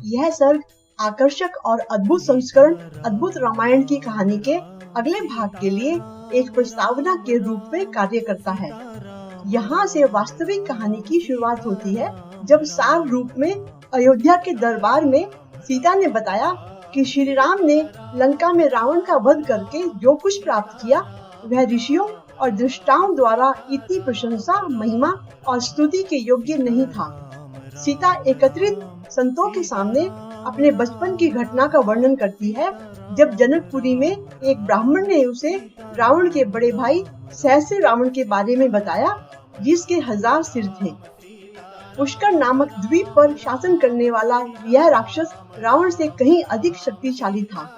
यह सर्ग आकर्षक और अद्भुत संस्करण अद्भुत रामायण की कहानी के अगले भाग के लिए एक प्रस्तावना के रूप में कार्य करता है। यहाँ से वास्तविक कहानी की शुरुआत होती है, जब सार रूप में अयोध्या के दरबार में सीता ने बताया कि श्री राम ने लंका में रावण का वध करके जो कुछ प्राप्त किया वह ऋषियों और दृष्टाओं द्वारा इतनी प्रशंसा, महिमा और स्तुति के योग्य नहीं था। सीता एकत्रित संतों के सामने अपने बचपन की घटना का वर्णन करती है, जब जनकपुरी में एक ब्राह्मण ने उसे रावण के बड़े भाई सहस्त्र रावण के बारे में बताया, जिसके 1000 सिर थे। पुष्कर नामक द्वीप पर शासन करने वाला यह राक्षस रावण से कहीं अधिक शक्तिशाली था।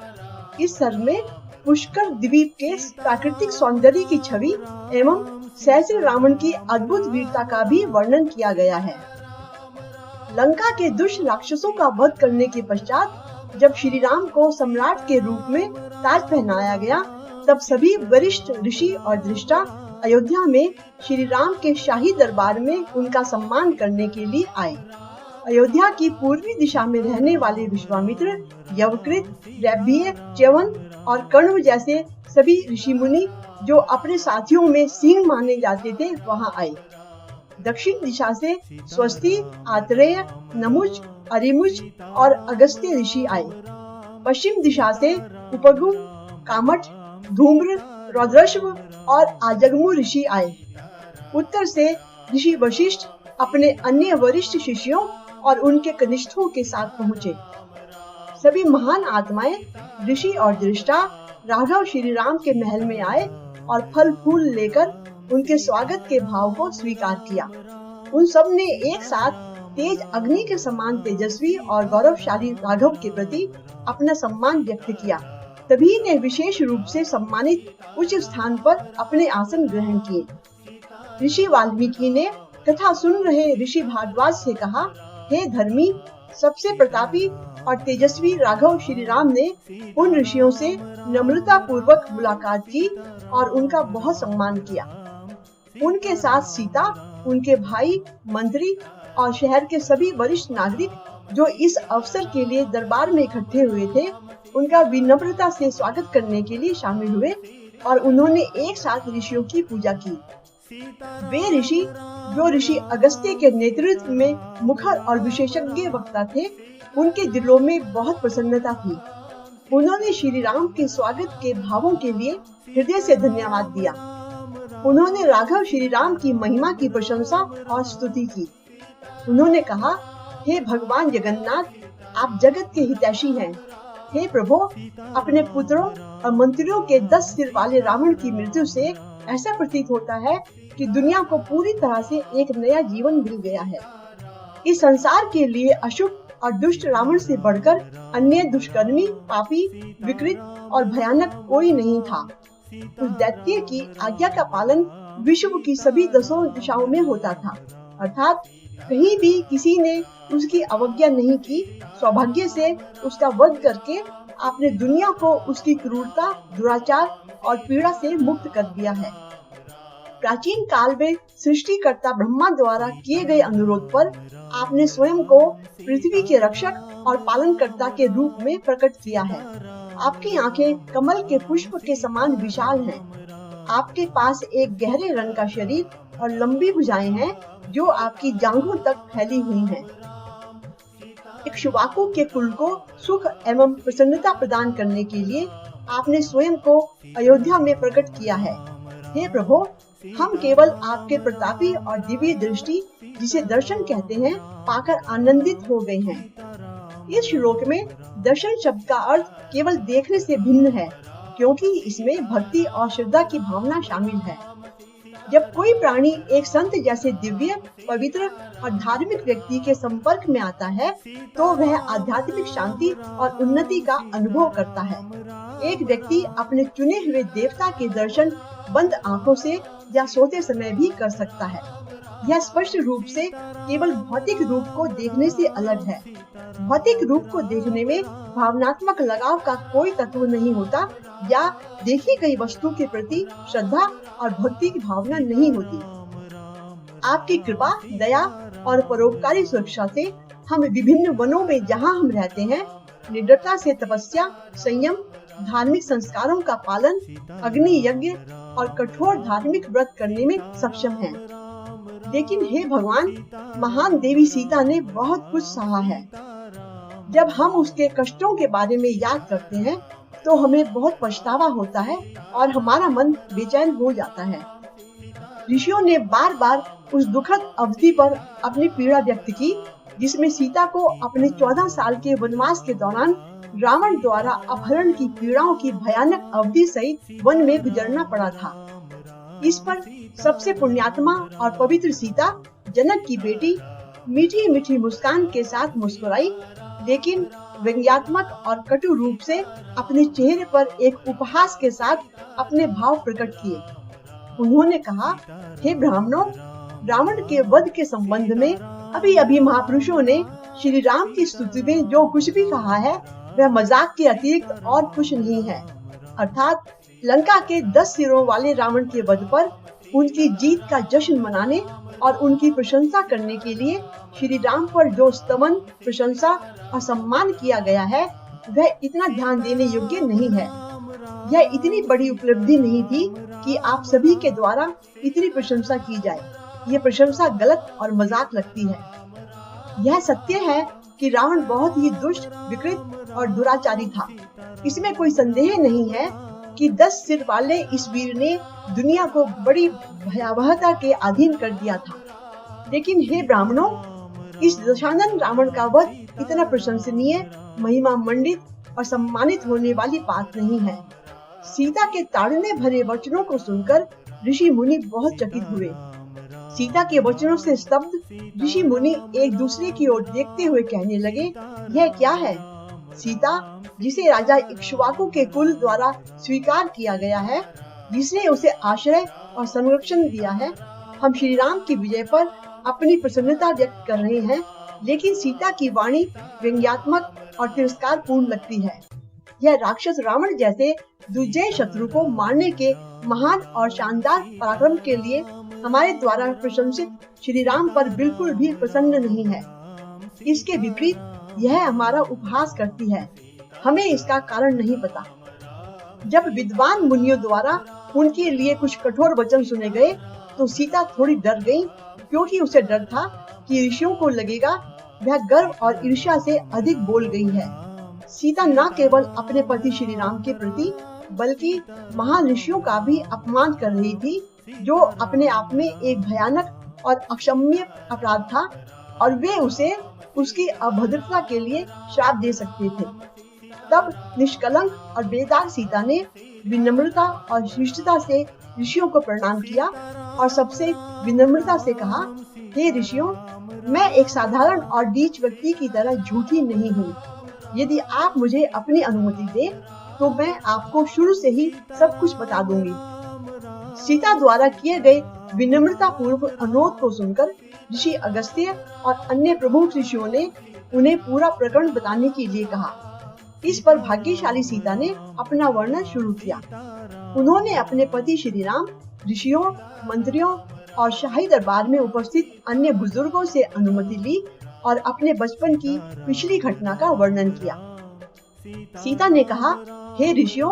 इस सर्ग में पुष्कर द्वीप के प्राकृतिक सौंदर्य की छवि एवं सहस्त्र रावण की अद्भुत वीरता का भी वर्णन किया गया है। लंका के दुष्ट राक्षसों का वध करने के पश्चात जब श्री राम को सम्राट के रूप में ताज पहनाया गया, तब सभी वरिष्ठ ऋषि और दृष्टा अयोध्या में श्री राम के शाही दरबार में उनका सम्मान करने के लिए आए। अयोध्या की पूर्वी दिशा में रहने वाले विश्वामित्र, यवकृत, रैभ्य, च्यवन और कण्व जैसे सभी ऋषि मुनि जो अपने साथियों में सिंह माने जाते थे, वहां आए। दक्षिण दिशा से स्वस्ति, आत्रेय, नमुच, अरिमुच और अगस्त्य ऋषि आए। पश्चिम दिशा से उपगु, कामठ, धूम्र, रौद्रश्व और आजगमु ऋषि आए। उत्तर से ऋषि वशिष्ठ अपने अन्य वरिष्ठ शिष्यों और उनके कनिष्ठों के साथ पहुँचे। सभी महान आत्माएं, ऋषि और दृष्टा राघव श्री राम के महल में आए और फल फूल लेकर उनके स्वागत के भाव को स्वीकार किया। उन सब ने एक साथ तेज अग्नि के समान तेजस्वी और गौरवशाली राघव के प्रति अपना सम्मान व्यक्त किया। सभी ने विशेष रूप से सम्मानित उच्च स्थान पर अपने आसन ग्रहण किए। ऋषि वाल्मीकि ने कथा सुन रहे ऋषि भारद्वाज से कहा, हे धर्मी, सबसे प्रतापी और तेजस्वी राघव श्री राम ने उन ऋषियों से नम्रता पूर्वक मुलाकात की और उनका बहुत सम्मान किया। उनके साथ सीता, उनके भाई, मंत्री और शहर के सभी वरिष्ठ नागरिक जो इस अवसर के लिए दरबार में इकट्ठे हुए थे, उनका विनम्रता से स्वागत करने के लिए शामिल हुए और उन्होंने एक साथ ऋषियों की पूजा की। वे ऋषि जो ऋषि अगस्त्य के नेतृत्व में मुखर और विशेषज्ञ वक्ता थे, उनके दिलों में बहुत प्रसन्नता थी। उन्होंने श्री राम के स्वागत के भावों के लिए हृदय से धन्यवाद दिया। उन्होंने राघव श्री राम की महिमा की प्रशंसा और स्तुति की। उन्होंने कहा, हे भगवान जगन्नाथ, आप जगत के हितैषी हैं। हे प्रभु, अपने पुत्रों और मंत्रियों के 10 सिर वाले रावण की मृत्यु से ऐसा प्रतीत होता है कि दुनिया को पूरी तरह से एक नया जीवन मिल गया है। इस संसार के लिए अशुभ और दुष्ट रावण से बढ़कर अन्य दुष्कर्मी, पापी, विकृत और भयानक कोई नहीं था। उस दैत्य की आज्ञा का पालन विश्व की सभी 10 दिशाओं में होता था, अर्थात कहीं भी किसी ने उसकी अवज्ञा नहीं की। सौभाग्य से उसका वध करके आपने दुनिया को उसकी क्रूरता, दुराचार और पीड़ा से मुक्त कर दिया है। प्राचीन काल में सृष्टिकर्ता ब्रह्मा द्वारा किए गए अनुरोध पर आपने स्वयं को पृथ्वी के रक्षक और पालनकर्ता के रूप में प्रकट किया है। आपकी आंखें कमल के पुष्प के समान विशाल हैं। आपके पास एक गहरे रंग का शरीर और लंबी भुजाएं हैं जो आपकी जांघों तक फैली हुई हैं। इक्ष्वाकु के कुल को सुख एवं प्रसन्नता प्रदान करने के लिए आपने स्वयं को अयोध्या में प्रकट किया है। हे प्रभु, हम केवल आपके प्रतापी और दिव्य दृष्टि, जिसे दर्शन कहते हैं, पाकर आनंदित हो गए हैं। इस श्लोक में दर्शन शब्द का अर्थ केवल देखने से भिन्न है, क्योंकि इसमें भक्ति और श्रद्धा की भावना शामिल है। जब कोई प्राणी एक संत जैसे दिव्य, पवित्र और धार्मिक व्यक्ति के संपर्क में आता है, तो वह आध्यात्मिक शांति और उन्नति का अनुभव करता है। एक व्यक्ति अपने चुने हुए देवता के दर्शन बंद आंखों से या सोते समय भी कर सकता है। यह स्पष्ट रूप से केवल भौतिक रूप को देखने से अलग है। भौतिक रूप को देखने में भावनात्मक लगाव का कोई तत्व नहीं होता या देखी गई वस्तु के प्रति श्रद्धा और भक्ति की भावना नहीं होती। आपकी कृपा, दया और परोपकारी सुरक्षा से हम विभिन्न वनों में जहाँ हम रहते हैं, निडरता से तपस्या, संयम, धार्मिक संस्कारों का पालन, अग्नि यज्ञ और कठोर धार्मिक व्रत करने में सक्षम हैं। लेकिन हे भगवान, महान देवी सीता ने बहुत कुछ सहा है। जब हम उसके कष्टों के बारे में याद करते हैं तो हमें बहुत पछतावा होता है और हमारा मन बेचैन हो जाता है। ऋषियों ने बार बार उस दुखद अवधि पर अपनी पीड़ा व्यक्त की जिसमें सीता को अपने 14 साल के वनवास के दौरान रावण द्वारा अपहरण की पीड़ाओं की भयानक अवधि सहित वन में गुजरना पड़ा था। इस पर सबसे पुण्यात्मा और पवित्र सीता, जनक की बेटी, मीठी मीठी मुस्कान के साथ मुस्कुराई, लेकिन व्यंग्यात्मक और कटु रूप से अपने चेहरे पर एक उपहास के साथ अपने भाव प्रकट किए। उन्होंने कहा, हे ब्राह्मणों, रावण के वध के संबंध में अभी अभी महापुरुषों ने श्री राम की स्तुति में जो कुछ भी कहा है वह मजाक के अतिरिक्त और कुछ नहीं है। अर्थात लंका के 10 सिरों वाले रावण के वध पर उनकी जीत का जश्न मनाने और उनकी प्रशंसा करने के लिए श्री राम पर जो स्तमन, प्रशंसा और सम्मान किया गया है वह इतना ध्यान देने योग्य नहीं है। यह इतनी बड़ी उपलब्धि नहीं थी कि आप सभी के द्वारा इतनी प्रशंसा की जाए। ये प्रशंसा गलत और मजाक लगती है। यह सत्य है कि रावण बहुत ही दुष्ट, विकृत और दुराचारी था। इसमें कोई संदेह नहीं है कि 10 सिर वाले इस वीर ने दुनिया को बड़ी भयावहता के अधीन कर दिया था। लेकिन हे ब्राह्मणों, इस दशानन रावण का वध इतना प्रशंसनीय, महिमा मंडित और सम्मानित होने वाली बात नहीं है। सीता के ताड़ने भरे वचनों को सुनकर ऋषि मुनि बहुत चकित हुए। सीता के वचनों से स्तब्ध ऋषि मुनि एक दूसरे की ओर देखते हुए कहने लगे, यह क्या है? सीता, जिसे राजा इक्ष्वाकु के कुल द्वारा स्वीकार किया गया है, जिसने उसे आश्रय और संरक्षण दिया है, हम श्री राम की विजय पर अपनी प्रसन्नता व्यक्त कर रहे हैं, लेकिन सीता की वाणी व्यंग्यात्मक और तिरस्कार पूर्ण लगती है। यह राक्षस रावण जैसे दुर्जय शत्रु को मारने के महान और शानदार पराक्रम के लिए हमारे द्वारा प्रशंसित श्री राम पर बिल्कुल भी प्रसन्न नहीं है। इसके विपरीत यह हमारा उपहास करती है। हमें इसका कारण नहीं पता। जब विद्वान मुनियों द्वारा उनके लिए कुछ कठोर वचन सुने गए तो सीता थोड़ी डर गई, क्योंकि उसे डर था कि ऋषियों को लगेगा वह गर्व और ईर्ष्या से अधिक बोल गई है। सीता न केवल अपने पति श्री राम के प्रति बल्कि महान ऋषियों का भी अपमान कर रही थी, जो अपने आप में एक भयानक और अक्षम्य अपराध था और वे उसे उसकी अभद्रता के लिए श्राप दे सकते थे। तब निष्कलंक और बेदाग सीता ने विनम्रता और शिष्टता से ऋषियों को प्रणाम किया और सबसे विनम्रता से कहा, हे ऋषियों, मैं एक साधारण और नीच व्यक्ति की तरह झूठी नहीं हूँ। यदि आप मुझे अपनी अनुमति दे तो मैं आपको शुरू से ही सब कुछ बता दूंगी। सीता द्वारा किए गए विनम्रता पूर्व अनुरोध को सुनकर ऋषि अगस्त्य और अन्य प्रमुख ऋषियों ने उन्हें पूरा प्रकरण बताने के लिए कहा। इस पर भाग्यशाली सीता ने अपना वर्णन शुरू किया। उन्होंने अपने पति श्री राम, ऋषियों, मंत्रियों और शाही दरबार में उपस्थित अन्य बुजुर्गों से अनुमति ली और अपने बचपन की पिछली घटना का वर्णन किया। सीता ने कहा, हे ऋषियों,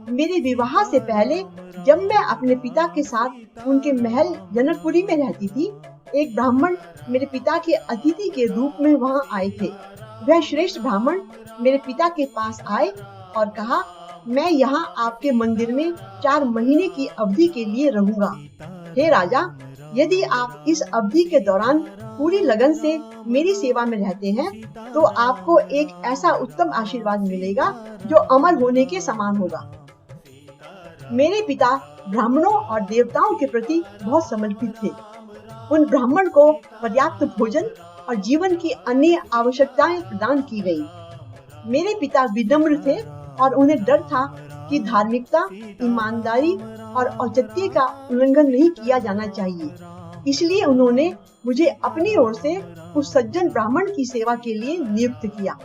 मेरे विवाह से पहले जब मैं अपने पिता के साथ उनके महल जनकपुरी में रहती थी, एक ब्राह्मण मेरे पिता के अतिथि के रूप में वहां आए थे। वह श्रेष्ठ ब्राह्मण मेरे पिता के पास आए और कहा, मैं यहाँ आपके मंदिर में 4 महीने की अवधि के लिए रहूंगा। हे राजा, यदि आप इस अवधि के दौरान पूरी लगन से मेरी सेवा में रहते हैं तो आपको एक ऐसा उत्तम आशीर्वाद मिलेगा जो अमर होने के समान होगा। मेरे पिता ब्राह्मणों और देवताओं के प्रति बहुत समर्पित थे। उन ब्राह्मण को पर्याप्त भोजन और जीवन की अन्य आवश्यकताएं प्रदान की गई। मेरे पिता विनम्र थे और उन्हें डर था कि धार्मिकता, ईमानदारी और औचित्य का उल्लंघन नहीं किया जाना चाहिए। इसलिए उन्होंने मुझे अपनी ओर से उस सज्जन ब्राह्मण की सेवा के लिए नियुक्त किया।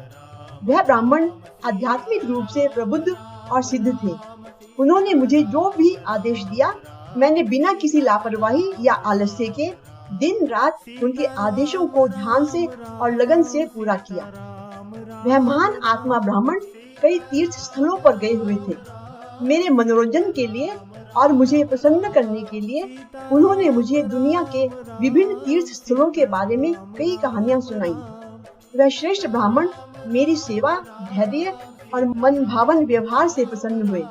वह ब्राह्मण आध्यात्मिक रूप से प्रबुद्ध और सिद्ध थे। उन्होंने मुझे जो भी आदेश दिया, मैंने बिना किसी लापरवाही या आलस्य के दिन रात उनके आदेशों को ध्यान से और लगन से पूरा किया। वह महान आत्मा ब्राह्मण कई तीर्थ स्थलों पर गए हुए थे। मेरे मनोरंजन के लिए और मुझे प्रसन्न करने के लिए उन्होंने मुझे दुनिया के विभिन्न तीर्थ स्थलों के बारे में कई कहानियां सुनाई। वह श्रेष्ठ ब्राह्मण मेरी सेवा, धैर्य और मन भावन व्यवहार से प्रसन्न हुए।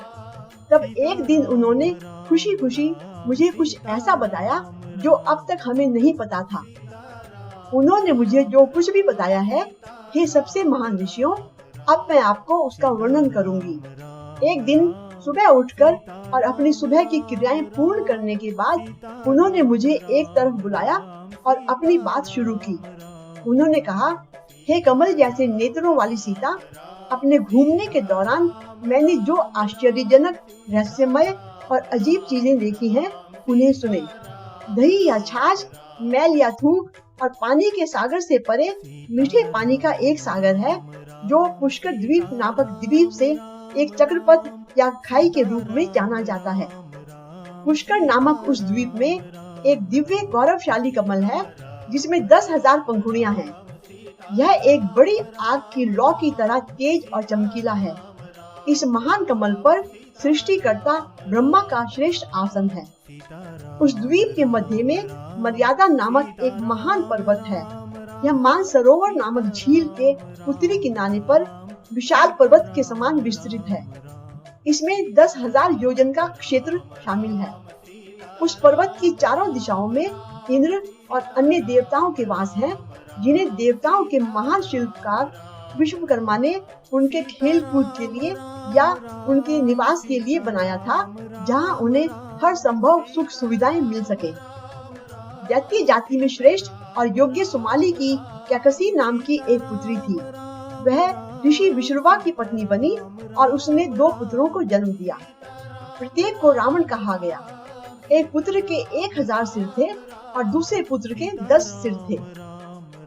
तब एक दिन उन्होंने खुशी खुशी मुझे कुछ ऐसा बताया जो अब तक हमें नहीं पता था। उन्होंने मुझे जो कुछ भी बताया है, हे सबसे महान ऋषियों, अब मैं आपको उसका वर्णन करूंगी। एक दिन सुबह उठकर और अपनी सुबह की क्रियाएं पूर्ण करने के बाद उन्होंने मुझे एक तरफ बुलाया और अपनी बात शुरू की। उन्होंने कहा, हे कमल जैसे नेत्रों वाली सीता, अपने घूमने के दौरान मैंने जो आश्चर्यजनक, रहस्यमय और अजीब चीजें देखी हैं, उन्हें सुने। दही या छाछ, मैल या थूक और पानी के सागर से परे मीठे पानी का एक सागर है जो पुष्कर द्वीप नामक द्वीप से एक चक्रपथ या खाई के रूप में जाना जाता है। पुष्कर नामक उस द्वीप में एक दिव्य गौरवशाली कमल है जिसमें 10,000 पंखुड़ियां हैं। यह एक बड़ी आग की लौ की तरह तेज और चमकीला है। इस महान कमल पर सृष्टिकर्ता ब्रह्मा का श्रेष्ठ आसन है। उस द्वीप के मध्य में मर्यादा नामक एक महान पर्वत है। यह मानसरोवर नामक झील के उत्तरी किनारे पर विशाल पर्वत के समान विस्तृत है। इसमें 10,000 योजन का क्षेत्र शामिल है। उस पर्वत की चारों दिशाओं में इंद्र और अन्य देवताओं के वास हैं, जिन्हें देवताओं के महान शिल्पकार विश्वकर्मा ने उनके खेल कूद के लिए या उनके निवास के लिए बनाया था, जहां उन्हें हर संभव सुख सुविधाएं मिल सके। दैत्य जाति में श्रेष्ठ और योग्य सुमाली की कैकसी नाम की एक पुत्री थी। वह ऋषि विश्रवा की पत्नी बनी और उसने 2 पुत्रों को जन्म दिया। प्रत्येक को रावण कहा गया। एक पुत्र के 1000 सिर थे और दूसरे पुत्र के 10 सिर थे।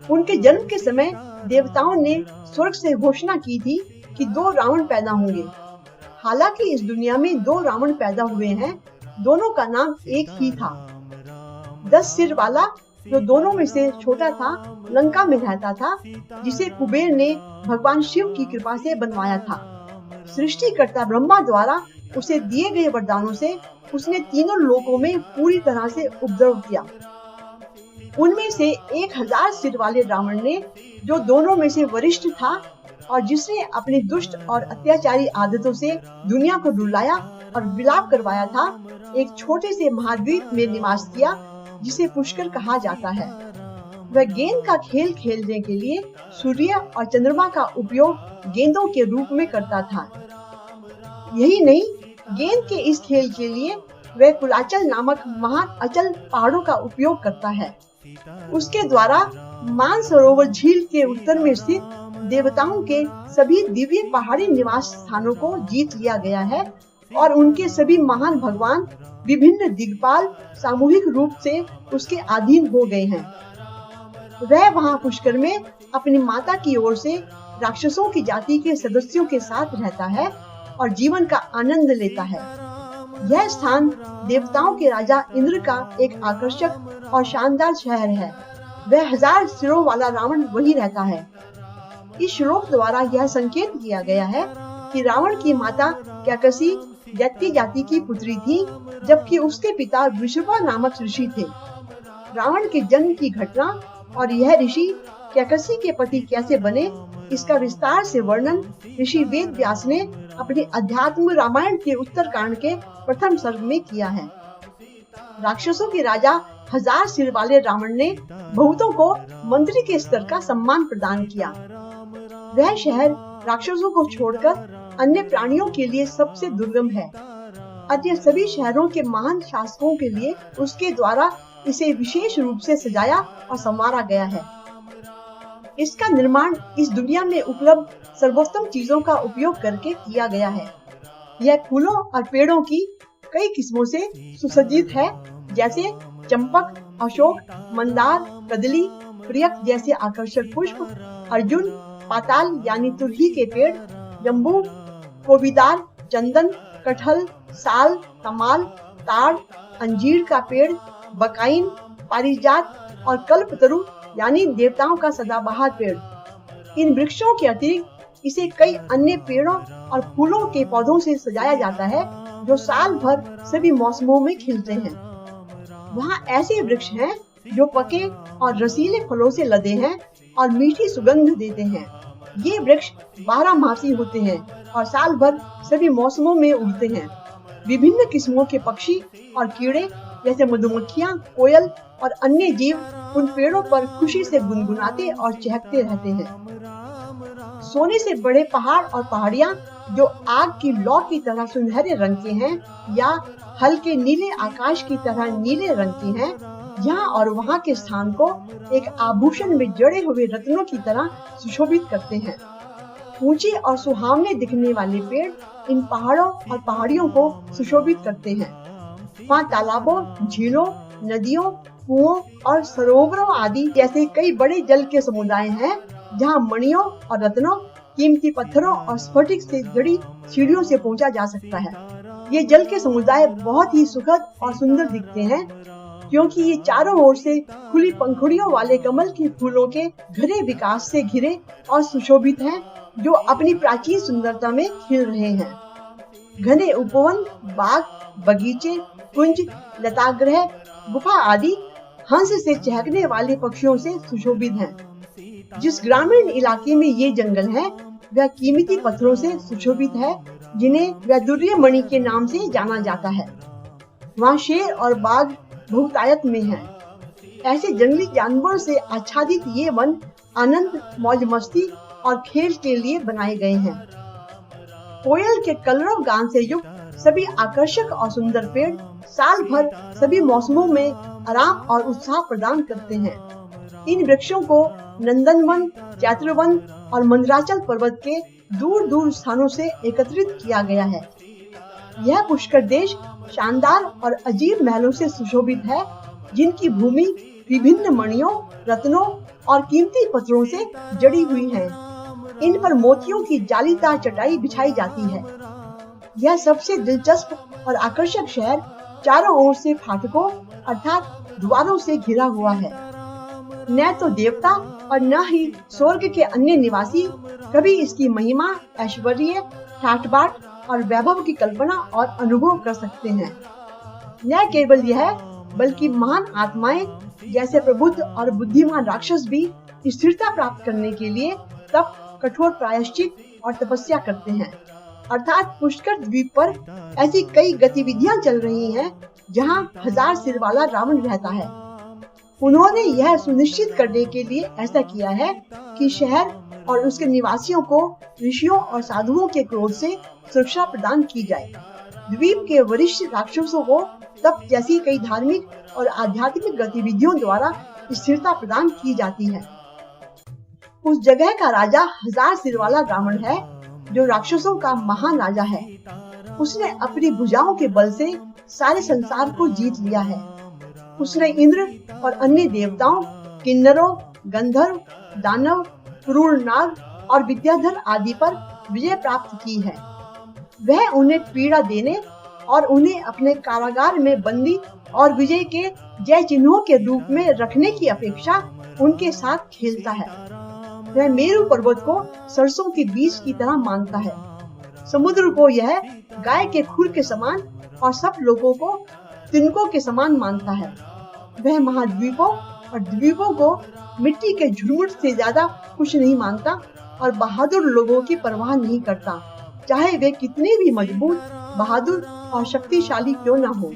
उनके जन्म के समय देवताओं ने स्वर्ग से घोषणा की थी कि 2 रावण पैदा होंगे। हालांकि इस दुनिया में 2 रावण पैदा हुए हैं, दोनों का नाम एक ही था। 10 सिर वाला, जो दोनों में से छोटा था, लंका में रहता था, जिसे कुबेर ने भगवान शिव की कृपा से बनवाया था। सृष्टिकर्ता ब्रह्मा द्वारा उसे दिए गए वरदानों से उसने तीनों लोकों में पूरी तरह से उपद्रव किया। उनमें से 1000 सिर वाले रावण ने, जो दोनों में से वरिष्ठ था और जिसने अपनी दुष्ट और अत्याचारी आदतों से दुनिया को रुलाया और विलाप करवाया था, एक छोटे से महाद्वीप में निवास किया जिसे पुष्कर कहा जाता है। वह गेंद का खेल खेलने के लिए सूर्य और चंद्रमा का उपयोग गेंदों के रूप में करता था। यही नहीं, गेंद के इस खेल के लिए वह कुलाचल नामक महान अचल पहाड़ों का उपयोग करता है। उसके द्वारा मानसरोवर झील के उत्तर में स्थित देवताओं के सभी दिव्य पहाड़ी निवास स्थानों को जीत लिया गया है और उनके सभी महान भगवान विभिन्न दिग्पाल सामूहिक रूप से उसके अधीन हो गए हैं। वह वहां पुष्कर में अपनी माता की ओर से राक्षसों की जाति के सदस्यों के साथ रहता है और जीवन का आनंद लेता है। यह स्थान देवताओं के राजा इंद्र का एक आकर्षक और शानदार शहर है। वह 1000 सिरों वाला रावण वही रहता है। इस श्लोक द्वारा यह संकेत किया गया है कि रावण की माता कैकसी दैत्य जाति की पुत्री थी, जबकि उसके पिता विश्रवा नामक ऋषि थे। रावण के जन्म की घटना और यह ऋषि कैकसी के पति कैसे बने, इसका विस्तार से वर्णन ऋषि वेद व्यास ने अपने अध्यात्म रामायण के उत्तरकांड के प्रथम सर्ग में किया है। राक्षसों के राजा 1000 सिर वाले रावण ने बहुतों को मंत्री के स्तर का सम्मान प्रदान किया। वह शहर राक्षसों को छोड़कर अन्य प्राणियों के लिए सबसे दुर्गम है। अन्य सभी शहरों के महान शासकों के लिए उसके द्वारा इसे विशेष रूप से सजाया और संवारा गया है। इसका निर्माण इस दुनिया में उपलब्ध सर्वोत्तम चीजों का उपयोग करके किया गया है। यह फूलों और पेड़ों की कई किस्मों से सुसज्जित है, जैसे चंपक, अशोक, मंदार, कदली, प्रियक जैसे आकर्षक पुष्प, अर्जुन, पाताल यानी तुरही के पेड़, जम्बू, कोबीदार, चंदन, कटहल, साल, तमाल, ताड़, अंजीर का पेड़, बकाइन, पारिजात और कल्पतरु यानी देवताओं का सदाबहार पेड़। इन वृक्षों के अतिरिक्त इसे कई अन्य पेड़ों और फूलों के पौधों से सजाया जाता है जो साल भर सभी मौसमों में खिलते हैं। वहाँ ऐसे वृक्ष हैं जो पके और रसीले फलों से लदे हैं और मीठी सुगंध देते हैं। ये वृक्ष 12मासी होते हैं और साल भर सभी मौसमों में उगते हैं। विभिन्न किस्मों के पक्षी और कीड़े जैसे मधुमक्खियाँ, कोयल और अन्य जीव उन पेड़ों पर खुशी से गुनगुनाते और चहकते रहते हैं। सोने से बड़े पहाड़ और पहाड़ियाँ जो आग की लौ की तरह सुनहरे रंग के हैं या हल्के नीले आकाश की तरह नीले रंग के हैं, यहाँ और वहाँ के स्थान को एक आभूषण में जड़े हुए रत्नों की तरह सुशोभित करते हैं। ऊंचे और सुहावने दिखने वाले पेड़ इन पहाड़ों और पहाड़ियों को सुशोभित करते हैं। वहाँ तालाबों, झीलों, नदियों, कुओं और सरोवरों आदि जैसे कई बड़े जल के समुदाय हैं, जहाँ मणियों और रत्नों, कीमती पत्थरों और स्फटिक से जड़ी सीढ़ियों से पहुँचा जा सकता है। ये जल के समुदाय बहुत ही सुखद और सुंदर दिखते हैं, क्योंकि ये चारों ओर से खुली पंखुड़ियों वाले कमल के फूलों के घने विकास से घिरे और सुशोभित हैं, जो अपनी प्राचीन सुंदरता में खिल रहे हैं। घने उपवन, बाग, बगीचे, कुंज, लताग्रह, गुफा आदि हंस से चहकने वाले पक्षियों से सुशोभित हैं। जिस ग्रामीण इलाके में ये जंगल है, वह कीमती पत्थरों से सुशोभित है, जिन्हें वैदुर्य मणि के नाम से जाना जाता है। वहाँ शेर और बाघ बहुतायत में हैं। ऐसे जंगली जानवरों से आच्छादित ये वन आनंद, मौज मस्ती और खेल के लिए बनाए गए हैं। कोयल के कलरव गान से युक्त सभी आकर्षक और सुंदर पेड़ साल भर सभी मौसमों में आराम और उत्साह प्रदान करते हैं। इन वृक्षों को नंदनवन, चैत्रवन और मंदराचल पर्वत के दूर दूर स्थानों से एकत्रित किया गया है। यह पुष्कर देश शानदार और अजीब महलों से सुशोभित है, जिनकी भूमि विभिन्न मणियों, रत्नों और कीमती पत्थरों से जड़ी हुई है। इन पर मोतियों की जालीदार चटाई बिछाई जाती है। यह सबसे दिलचस्प और आकर्षक शहर चारों ओर से फाटकों अर्थात द्वारों से घिरा हुआ है। न तो देवता और न ही स्वर्ग के अन्य निवासी कभी इसकी महिमा, ऐश्वर्य, ठाठ बाट और वैभव की कल्पना और अनुभव कर सकते हैं। न केवल यह, बल्कि महान आत्माएं जैसे प्रबुद्ध और बुद्धिमान राक्षस भी स्थिरता प्राप्त करने के लिए तप, कठोर प्रायश्चित और तपस्या करते हैं। अर्थात पुष्कर द्वीप पर ऐसी कई गतिविधियां चल रही हैं, जहां 1000 सिर वाला रावण रहता है। उन्होंने यह सुनिश्चित करने के लिए ऐसा किया है कि शहर और उसके निवासियों को ऋषियों और साधुओं के क्रोध से सुरक्षा प्रदान की जाए। द्वीप के वरिष्ठ राक्षसों को तप जैसी कई धार्मिक और आध्यात्मिक गतिविधियों द्वारा स्थिरता प्रदान की जाती है। उस जगह का राजा 1000 सिर वाला रावण है, जो राक्षसों का महान राजा है। उसने अपनी भुजाओं के बल से सारे संसार को जीत लिया है। उसने इंद्र और अन्य देवताओं, किन्नरों, गंधर्व, दानव, क्रूर नाग और विद्याधर आदि पर विजय प्राप्त की है। वह उन्हें पीड़ा देने और उन्हें अपने कारागार में बंदी और विजय के जय चिन्हों के रूप में रखने की अपेक्षा उनके साथ खेलता है। वह मेरु पर्वत को सरसों के बीज की तरह मानता है। समुद्र को यह गाय के खुर के समान और सब लोगों को तिनकों के समान मानता है। वह महाद्वीपों और द्वीपों को मिट्टी के झुरमुट से ज्यादा कुछ नहीं मानता और बहादुर लोगों की परवाह नहीं करता, चाहे वे कितने भी मजबूत, बहादुर और शक्तिशाली क्यों न हो।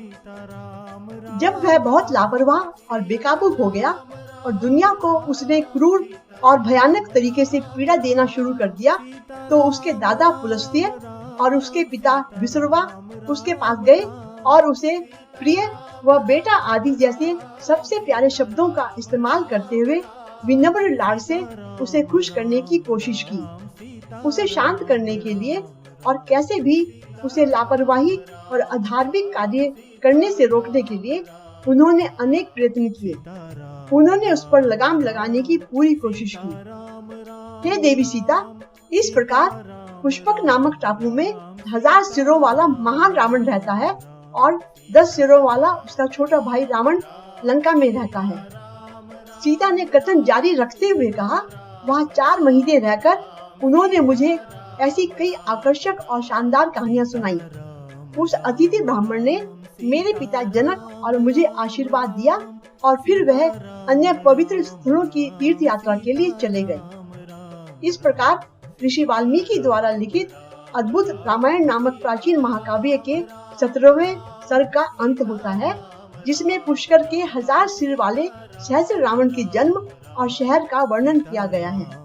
जब वह बहुत लापरवाह और बेकाबू हो गया और दुनिया को उसने क्रूर और भयानक तरीके से पीड़ा देना शुरू कर दिया, तो उसके दादा पुलस्त्य और उसके पिता विसर्वा उसके पास गए और उसे प्रिय व बेटा आदि जैसे सबसे प्यारे शब्दों का इस्तेमाल करते हुए विनम्र लाड से उसे खुश करने की कोशिश की। उसे शांत करने के लिए और कैसे भी उसे लापरवाही और अधार्मिक कार्य करने से रोकने के लिए उन्होंने अनेक प्रयत्न किए। उन्होंने उस पर लगाम लगाने की पूरी कोशिश की। हे देवी सीता, इस प्रकार पुष्पक नामक टापू में 1000 सिरों वाला महान रावण रहता है और 10 सिरों वाला उसका छोटा भाई रावण लंका में रहता है। सीता ने कथन जारी रखते हुए कहा, वहाँ 4 महीने रहकर उन्होंने मुझे ऐसी कई आकर्षक और शानदार कहानियां सुनाई। उस अतिथि ब्राह्मण ने मेरे पिता जनक और मुझे आशीर्वाद दिया और फिर वह अन्य पवित्र स्थलों की तीर्थ यात्रा के लिए चले गए। इस प्रकार ऋषि वाल्मीकि द्वारा लिखित अद्भुत रामायण नामक प्राचीन महाकाव्य के 17वें सर्ग का अंत होता है, जिसमें पुष्कर के 1000 सिर वाले सहस्र रावण के जन्म और शहर का वर्णन किया गया है।